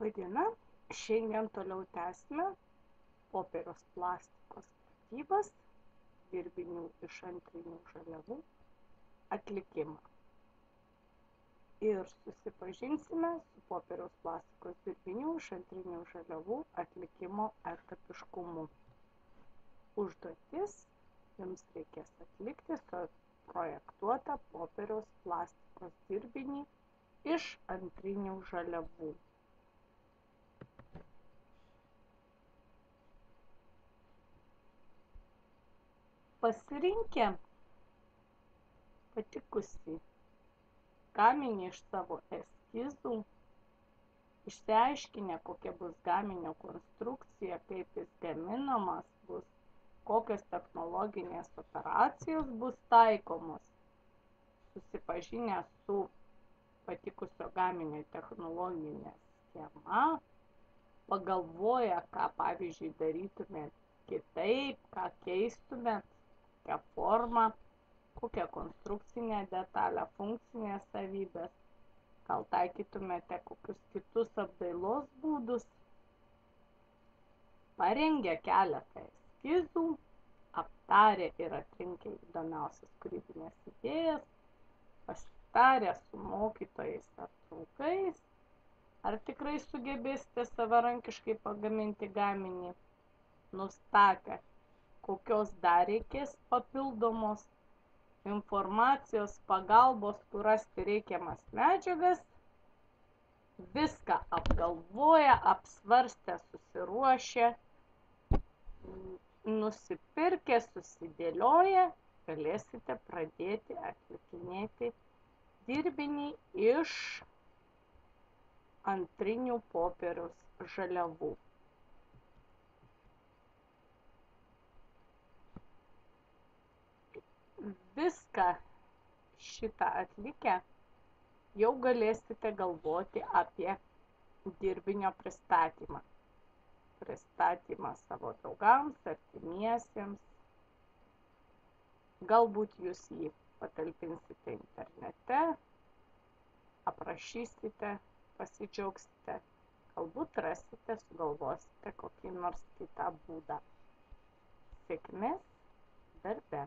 Labadiena, šiandien toliau tęsime popieriaus plastikos statybas, dirbinių iš antrinių žaliavų atlikimą. Ir susipažinsime su popieriaus plastikos dirbinių iš antrinių žaliavų atlikimo etapiškumu. Užduotis jums reikės atlikti projektuotą popieriaus plastikos dirbinį iš antrinių žaliavų. Pasirinkę patikusį gaminį iš savo eskizų, išsiaiškinę, kokia bus gaminio konstrukcija, kaip jis gaminamas bus, kokios technologinės operacijos bus taikomos, susipažinę su patikusio gaminio technologinė schema, pagalvoję, ką pavyzdžiui darytumėt kitaip, ką keistumėt, kokią formą, kokią konstrukcinę detalę, funkcinės savybės, gal taikytumėte kokius kitus apdailos būdus, parengę keletą eskizų, aptarę ir atrinkę įdomiausias kūrybinės idėjas, pasitarę su mokytojais ar draugais, ar tikrai sugebėsite savarankiškai pagaminti gaminį, nustatę, kokios dar reikės papildomos informacijos, pagalbos, kur rasti reikiamas medžiagas, viską apgalvoję, apsvarstę, susiruošę, nusipirkę, susidėlioję, galėsite pradėti atlikinėti dirbinį iš antrinių popieriaus žaliavų. Viską šitą atlikę jau galėsite galvoti apie dirbinio pristatymą. Pristatymą savo draugams, artimiesiems. Galbūt jūs jį patalpinsite internete, aprašysite, pasidžiaugsite, galbūt rasite, sugalvosite kokį nors kitą būdą. Sėkmės darbe.